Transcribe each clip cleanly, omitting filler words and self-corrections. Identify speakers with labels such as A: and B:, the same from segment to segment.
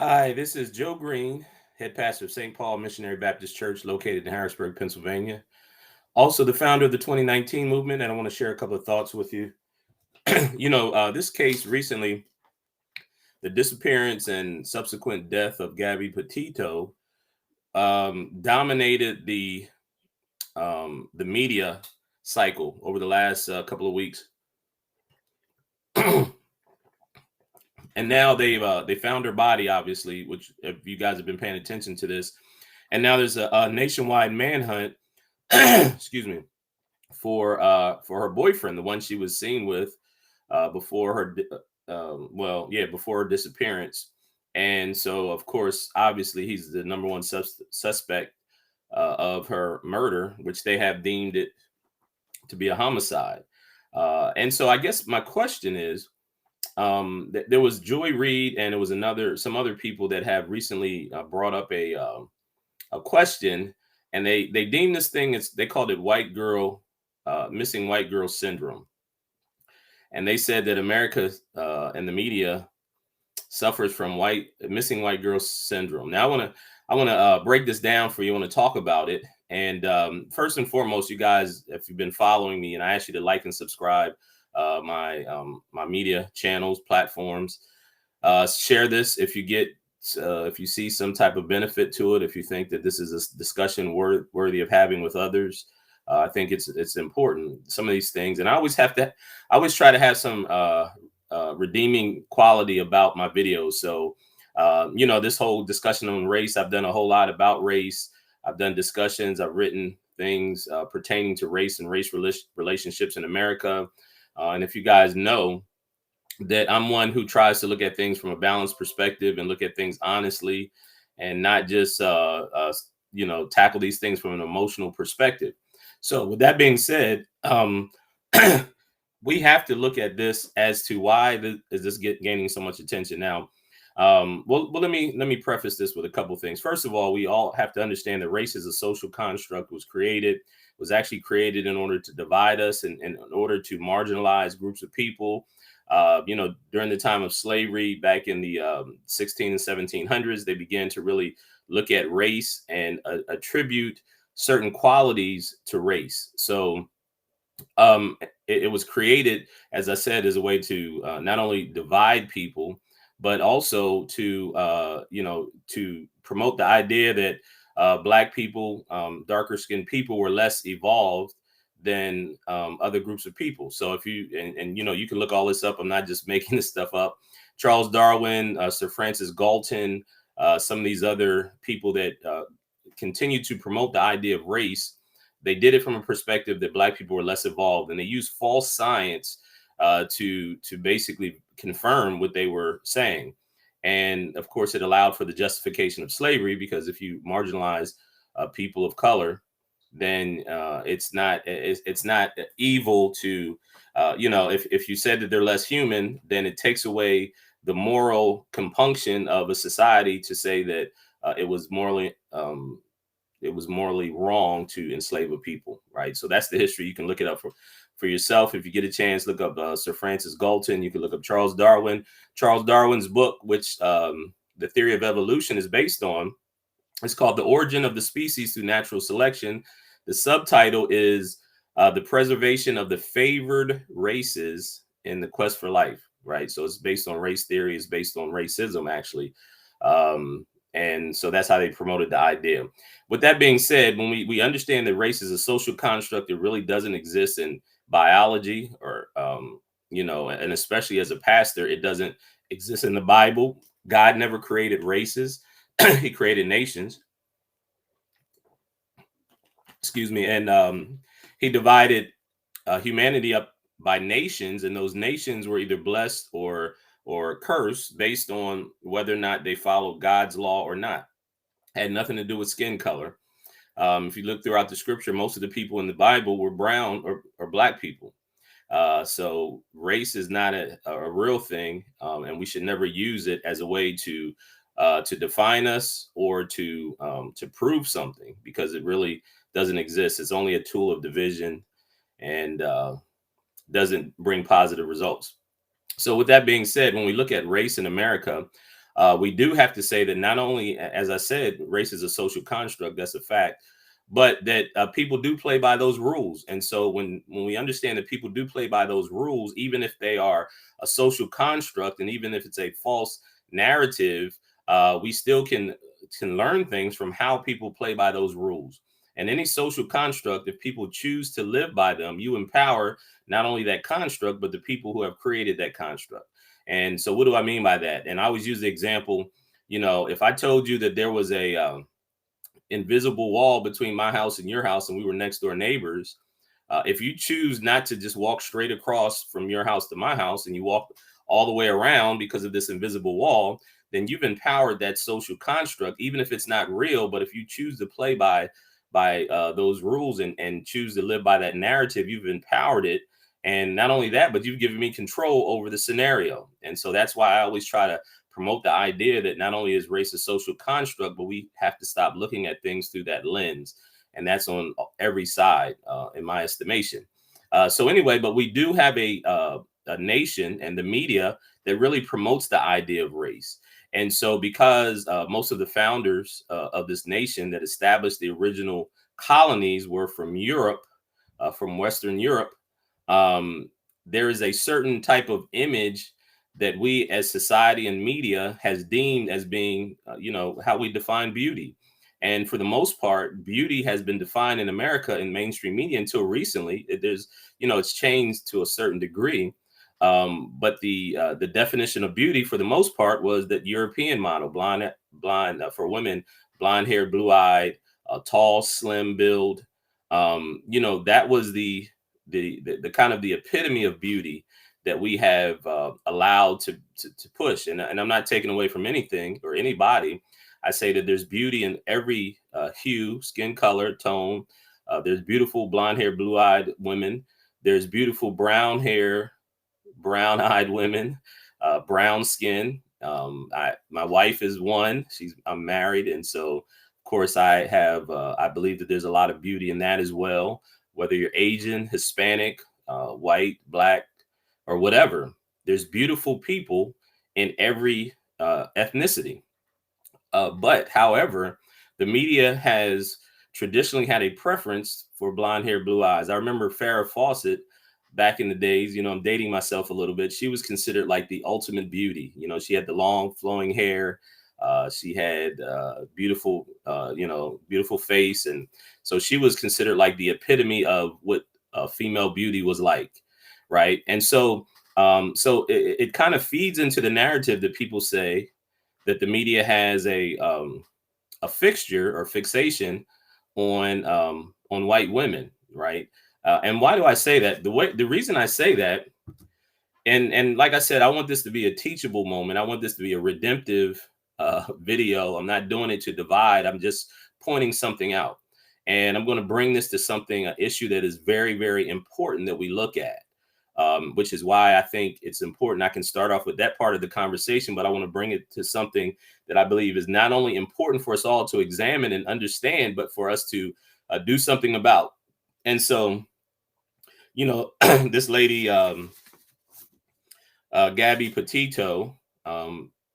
A: Hi, this is Joe Green, head pastor of St. Paul Missionary Baptist Church located in Harrisburg, Pennsylvania. Also, the founder of the 2019 movement, and I want to share a couple of thoughts with you. This case recently, the disappearance and subsequent death of Gabby Petito, dominated the media cycle over the last couple of weeks. And now they found her body, obviously, which if you guys have been paying attention to this, and now there's a nationwide manhunt. Excuse me, for her boyfriend, the one she was seen with before her before her disappearance. And so, of course, obviously, he's the number one suspect of her murder, which they have deemed it to be a homicide. And so, I guess my question is, there was Joy Reid, and it was some other people that have recently brought up a question, and they deemed this thing as they called it missing white girl syndrome, and they said that America and the media suffers from missing white girl syndrome. Now I want to break this down for you. I want to talk about it. And first and foremost, you guys, if you've been following me, and I ask you to like and subscribe my media channels, platforms. Share this if if you see some type of benefit to it. If you think that this is a discussion worthy of having with others, I think it's important. Some of these things, and I always try to have some redeeming quality about my videos. So, this whole discussion on race, I've done a whole lot about race. I've done discussions. I've written things pertaining to race and race relationships in America. And if you guys know that I'm one who tries to look at things from a balanced perspective and look at things honestly, and not just tackle these things from an emotional perspective. So with that being said, we have to look at this as to why is this gaining so much attention now. Let me preface this with a couple things. First of all, we all have to understand that race is a social construct. Was actually created in order to divide us and in order to marginalize groups of people. During the time of slavery back in the 16 and 1700s, they began to really look at race and attribute certain qualities to race. So it was created, as I said, as a way to not only divide people, but also to promote the idea that Black people, darker skinned people, were less evolved than other groups of people. So if you you can look all this up. I'm not just making this stuff up. Charles Darwin, Sir Francis Galton, some of these other people that continue to promote the idea of race. They did it from a perspective that Black people were less evolved, and they used false science to basically confirm what they were saying. And of course, it allowed for the justification of slavery, because if you marginalize people of color, then it's not evil to if you said that they're less human, then it takes away the moral compunction of a society to say that it was morally wrong to enslave a people, right? So that's the history. You can look it up for yourself. If you get a chance, look up Sir Francis Galton. You can look up Charles Darwin. Charles Darwin's book, which the theory of evolution is based on, it's called The Origin of the Species Through Natural Selection. The subtitle is The Preservation of the Favored Races in the Quest for Life, right? So it's based on race theory. It's based on racism, actually. And so that's how they promoted the idea. With that being said, when we understand that race is a social construct, it really doesn't exist in biology, or, and especially as a pastor, it doesn't exist in the Bible. God never created races. He created nations. Excuse me. And he divided humanity up by nations, and those nations were either blessed or cursed based on whether or not they followed God's law or not. Had nothing to do with skin color. If you look throughout the scripture, most of the people in the Bible were brown or Black people. So race is not a real thing, and we should never use it as a way to define us or to prove something, because it really doesn't exist. It's only a tool of division, and doesn't bring positive results. So with that being said, when we look at race in America, We do have to say that not only, as I said, race is a social construct, that's a fact, but that people do play by those rules. And so when we understand that people do play by those rules, even if they are a social construct, and even if it's a false narrative, we still can learn things from how people play by those rules. And any social construct, if people choose to live by them, you empower not only that construct, but the people who have created that construct. And so, what do I mean by that? And I always use the example, if I told you that there was a invisible wall between my house and your house, and we were next door neighbors, if you choose not to just walk straight across from your house to my house, and you walk all the way around because of this invisible wall, then you've empowered that social construct, even if it's not real. But if you choose to play by those rules, and choose to live by that narrative, you've empowered it. And not only that, but you've given me control over the scenario. And so that's why I always try to promote the idea that not only is race a social construct, but we have to stop looking at things through that lens. And that's on every side, in my estimation. So anyway, but we do have a nation and the media that really promotes the idea of race. And so because most of the founders of this nation that established the original colonies were from Europe, from Western Europe, there is a certain type of image that we as society and media has deemed as being, how we define beauty. And for the most part, beauty has been defined in America in mainstream media until recently. It's changed to a certain degree. But the definition of beauty for the most part was that European model, blonde for women, blonde hair, blue eyed, tall, slim build. That was the kind of the epitome of beauty that we have allowed to push. And I'm not taking away from anything or anybody. I say that there's beauty in every hue, skin color, tone. There's beautiful blonde hair, blue eyed women. There's beautiful brown hair, brown eyed women, brown skin. My wife is one. I'm married, and so of course I have. I believe that there's a lot of beauty in that as well. Whether you're Asian, Hispanic, white, black, or whatever, there's beautiful people in every ethnicity. But however, the media has traditionally had a preference for blonde hair, blue eyes. I remember Farrah Fawcett back in the days. I'm dating myself a little bit. She was considered like the ultimate beauty. She had the long flowing hair. She had beautiful, beautiful face. And so she was considered like the epitome of what female beauty was like. Right. And so it kind of feeds into the narrative that people say that the media has a fixture or fixation on white women. Right. And why do I say that? The reason I say that, and like I said, I want this to be a teachable moment. I want this to be a redemptive video. I'm not doing it to divide. I'm just pointing something out. And I'm going to bring this to an issue that is very, very important that we look at, which is why I think it's important. I can start off with that part of the conversation, but I want to bring it to something that I believe is not only important for us all to examine and understand, but for us to do something about. And so, this lady, Gabby Petito,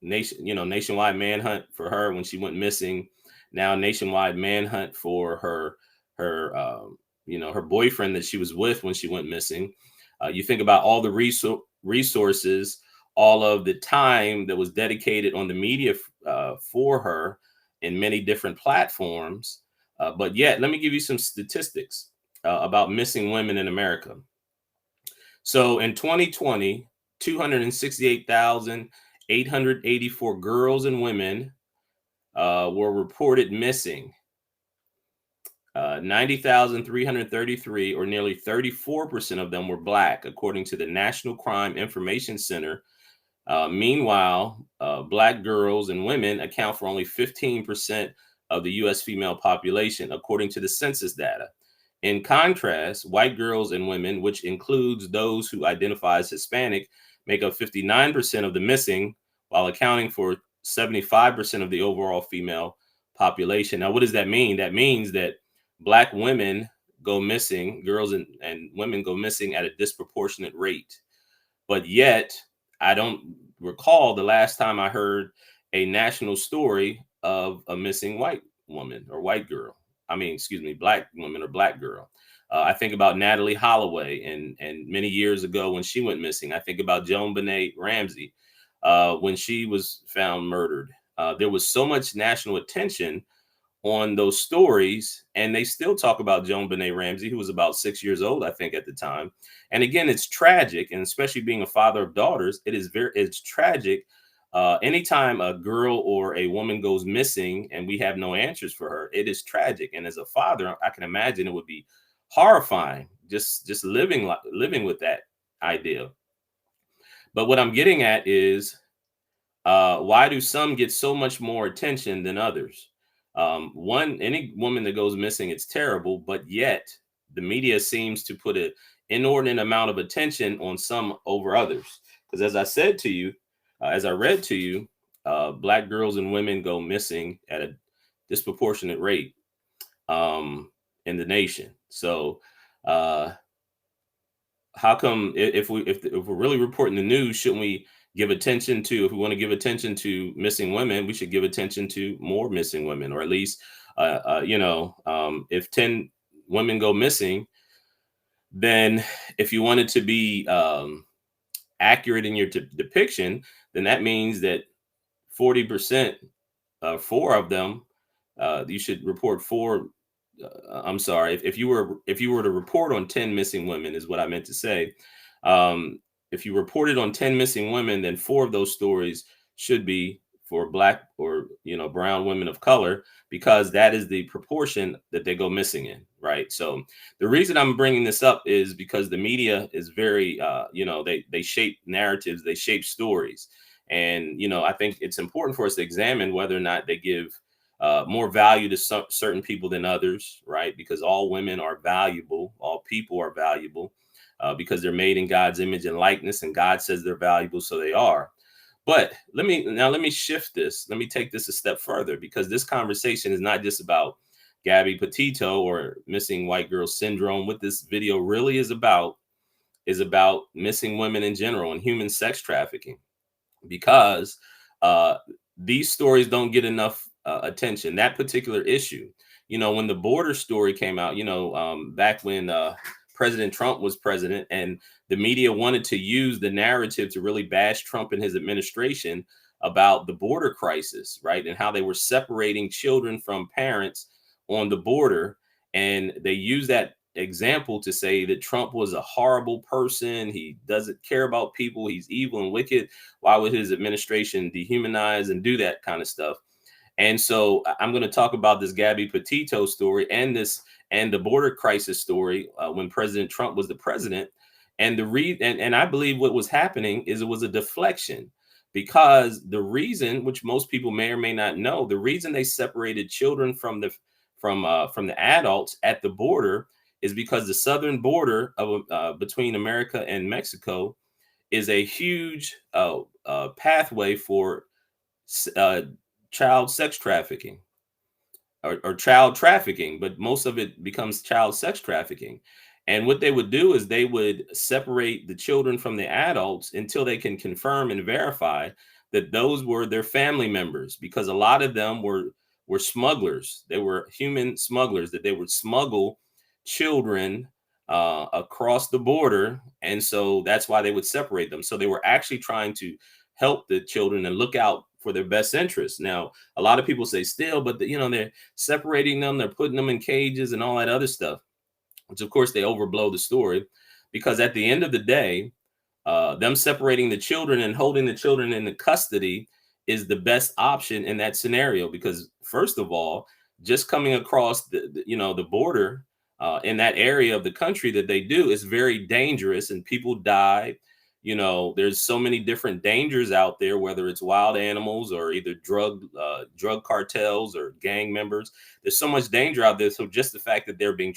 A: nationwide manhunt for her when she went missing. Now nationwide manhunt for her boyfriend that she was with when she went missing. You think about all the resources, all of the time that was dedicated on the media for her in many different platforms. But yet, let me give you some statistics about missing women in America. So in 2020, 268,884 girls and women were reported missing. 90,333, or nearly 34% of them, were Black, according to the National Crime Information Center. Meanwhile, Black girls and women account for only 15% of the U.S. female population, according to the census data. In contrast, white girls and women, which includes those who identify as Hispanic, make up 59% of the missing, while accounting for 75% of the overall female population. Now, what does that mean? That means that Black women go missing, girls and women go missing at a disproportionate rate. But yet, I don't recall the last time I heard a national story of a missing white woman or white girl. I mean, excuse me, black woman or black girl. I think about Natalie Holloway and many years ago when she went missing. I think about Joan Benet Ramsey when she was found murdered. There was so much national attention on those stories, and they still talk about Joan Benet Ramsey, who was about 6 years old, I think, at the time. And again, it's tragic, and especially being a father of daughters, it's tragic. Anytime a girl or a woman goes missing and we have no answers for her, it is tragic. And as a father, I can imagine it would be horrifying just living with that idea. But what I'm getting at is why do some get so much more attention than others? Any woman that goes missing, it's terrible, but yet the media seems to put an inordinate amount of attention on some over others. Because as I said to you, as I read to you, black girls and women go missing at a disproportionate rate in the nation. So how come if we're really reporting the news, shouldn't we give attention to, if we want to give attention to missing women, we should give attention to more missing women, or at least if 10 women go missing, then if you wanted to be accurate in your depiction, then that means that 40%, four of them, you should report four. I'm sorry, if you were to report on 10 missing women, is what I meant to say. If you reported on 10 missing women, then four of those stories should be for black or brown women of color, because that is the proportion that they go missing in, right? So the reason I'm bringing this up is because the media is very they shape narratives, they shape stories, and I think it's important for us to examine whether or not they give more value to certain people than others, right? Because all women are valuable, all people are valuable, because they're made in God's image and likeness, and God says they're valuable, so they are. But let me shift this. Let me take this a step further, because this conversation is not just about Gabby Petito or missing white girl syndrome. What this video really is about missing women in general and human sex trafficking, because these stories don't get enough attention. That particular issue, when the border story came out, back when President Trump was president, and the media wanted to use the narrative to really bash Trump and his administration about the border crisis, right? And how they were separating children from parents on the border. And they used that example to say that Trump was a horrible person. He doesn't care about people. He's evil and wicked. Why would his administration dehumanize and do that kind of stuff? And so I'm going to talk about this Gabby Petito story and the border crisis story when President Trump was the president. And and I believe what was happening is it was a deflection, because the reason, which most people may or may not know, the reason they separated children from the adults at the border is because the southern border of between America and Mexico is a huge pathway for child sex trafficking or child trafficking, but most of it becomes child sex trafficking. And what they would do is they would separate the children from the adults until they can confirm and verify that those were their family members, because a lot of them were smugglers. They were human smugglers, that they would smuggle children across the border. And so that's why they would separate them. So they were actually trying to help the children and look out for their best interests. Now, a lot of people say still, but they're separating them, they're putting them in cages and all that other stuff, which of course they overblow the story, because at the end of the day, them separating the children and holding the children in the custody is the best option in that scenario. Because first of all, just coming across the border in that area of the country that they do is very dangerous, and people die. There's so many different dangers out there, whether it's wild animals or either drug cartels or gang members. There's so much danger out there. So just the fact that they're being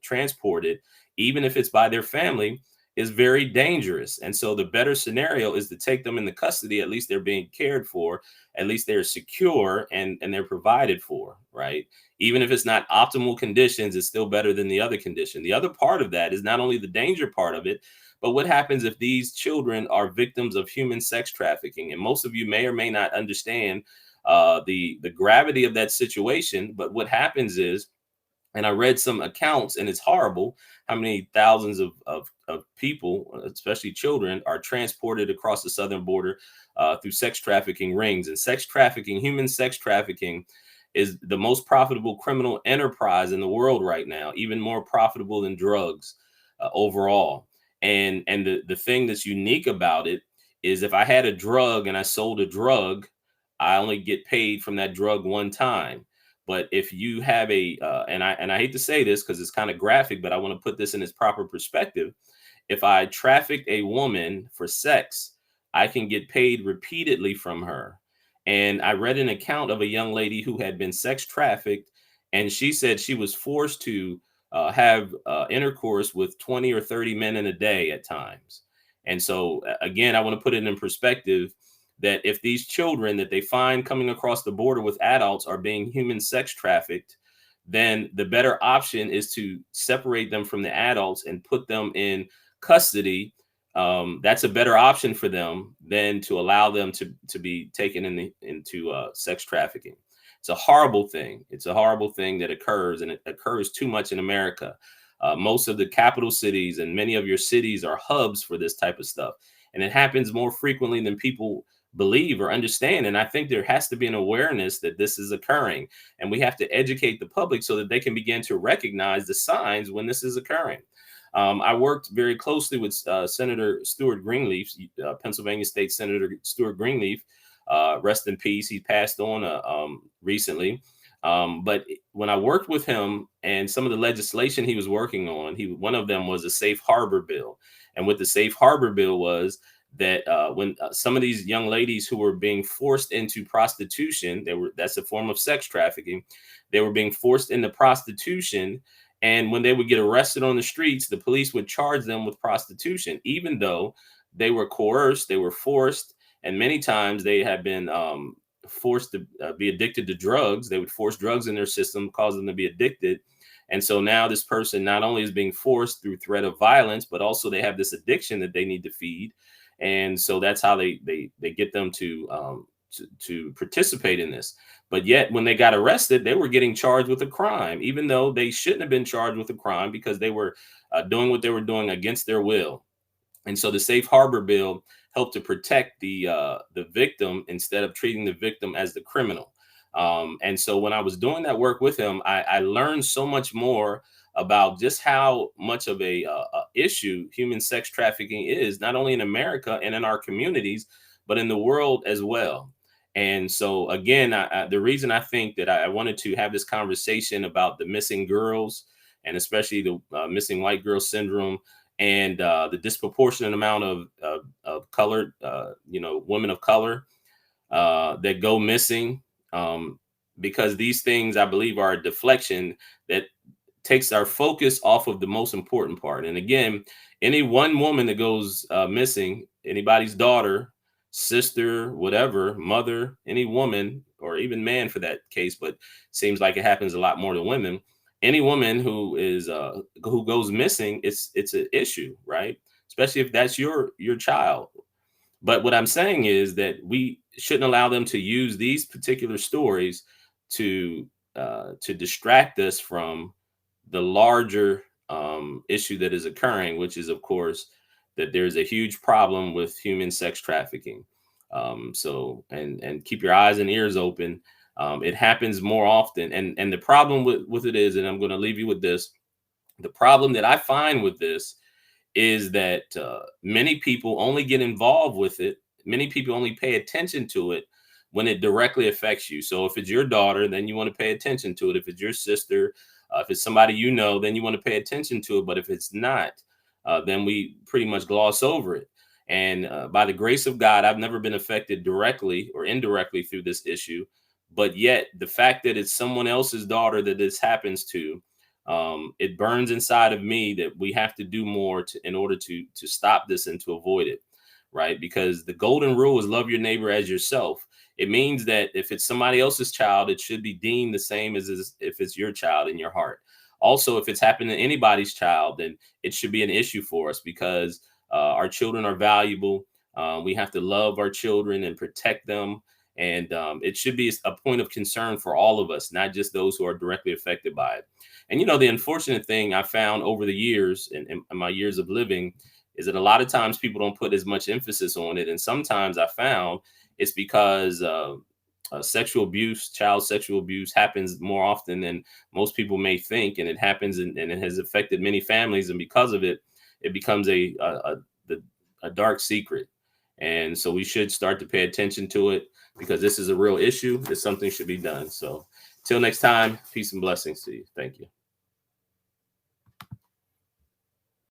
A: transported, even if it's by their family, is very dangerous. And so the better scenario is to take them into custody. At least they're being cared for. At least they're secure and they're provided for, right? Even if it's not optimal conditions, it's still better than the other condition. The other part of that is not only the danger part of it, But what happens if these children are victims of human sex trafficking? And most of you may or may not understand the gravity of that situation. But what happens is, and I read some accounts, and it's horrible how many thousands of people, especially children, are transported across the southern border through sex trafficking rings. And sex trafficking, human sex trafficking, is the most profitable criminal enterprise in the world right now, even more profitable than drugs overall. And the thing that's unique about it is, if I had a drug and I sold a drug, I only get paid from that drug one time. But if you have and I hate to say this because it's kind of graphic, but I want to put this in its proper perspective. If I trafficked a woman for sex, I can get paid repeatedly from her. And I read an account of a young lady who had been sex trafficked, and she said she was forced to have intercourse with 20 or 30 men in a day at times. And so, again, I want to put it in perspective that if these children that they find coming across the border with adults are being human sex trafficked, then the better option is to separate them from the adults and put them in custody. That's a better option for them than to allow them to be taken into sex trafficking. It's a horrible thing. It's a horrible thing that occurs, and it occurs too much in America. Most of the capital cities and many of your cities are hubs for this type of stuff, and it happens more frequently than people believe or understand. And I think there has to be an awareness that this is occurring, and we have to educate the public so that they can begin to recognize the signs when this is occurring. I worked very closely with Senator Stuart Greenleaf, Pennsylvania State Senator Stuart Greenleaf. Rest in peace. He passed on recently. But when I worked with him and some of the legislation he was working on, one of them was a safe harbor bill. And what the safe harbor bill was, that when some of these young ladies who were being forced into prostitution, that's a form of sex trafficking. They were being forced into prostitution. And when they would get arrested on the streets, the police would charge them with prostitution, even though they were coerced, they were forced, and many times they had been forced to be addicted to drugs. They would force drugs in their system, cause them to be addicted. And so now this person not only is being forced through threat of violence, but also they have this addiction that they need to feed. And so that's how they get them to participate in this. But yet, when they got arrested, they were getting charged with a crime, even though they shouldn't have been charged with a crime, because they were doing what they were doing against their will. And so the safe harbor bill helped to protect the victim instead of treating the victim as the criminal. And so when I was doing that work with him, I learned so much more about just how much of a issue human sex trafficking is, not only in America and in our communities, but in the world as well. And so, again, the reason I think that I wanted to have this conversation about the missing girls, and especially the missing white girl syndrome, and the disproportionate amount of colored, women of color that go missing, because these things, I believe, are a deflection that takes our focus off of the most important part. And again, any one woman that goes missing, anybody's daughter, sister, whatever, mother, any woman, or even man for that case, but seems like it happens a lot more to women. Any woman who goes missing, it's an issue, right? Especially if that's your child. But what I'm saying is that we shouldn't allow them to use these particular stories to distract us from the larger issue that is occurring, which is, of course, that there's a huge problem with human sex trafficking. So keep your eyes and ears open. It happens more often, and the problem with it is, and I'm going to leave you with this: the problem that I find with this is that many people only get involved with it. Many people only pay attention to it when it directly affects you. So if it's your daughter, then you want to pay attention to it. If it's your sister, if it's somebody you know, then you want to pay attention to it. But if it's not, then we pretty much gloss over it. And by the grace of God, I've never been affected directly or indirectly through this issue. But yet the fact that it's someone else's daughter that this happens to, it burns inside of me that we have to do more in order to stop this and to avoid it, right? Because the golden rule is love your neighbor as yourself. It means that if it's somebody else's child, it should be deemed the same as if it's your child in your heart. Also, if it's happened to anybody's child, then it should be an issue for us, because Our children are valuable. We have to love our children and protect them. And it should be a point of concern for all of us, not just those who are directly affected by it. And, the unfortunate thing I found over the years, in my years of living, is that a lot of times people don't put as much emphasis on it. And sometimes I found it's because sexual abuse, child sexual abuse happens more often than most people may think. And it happens and it has affected many families. And because of it, it becomes a dark secret. And so we should start to pay attention to it, because this is a real issue that something should be done. So till next time, peace and blessings to you. Thank you.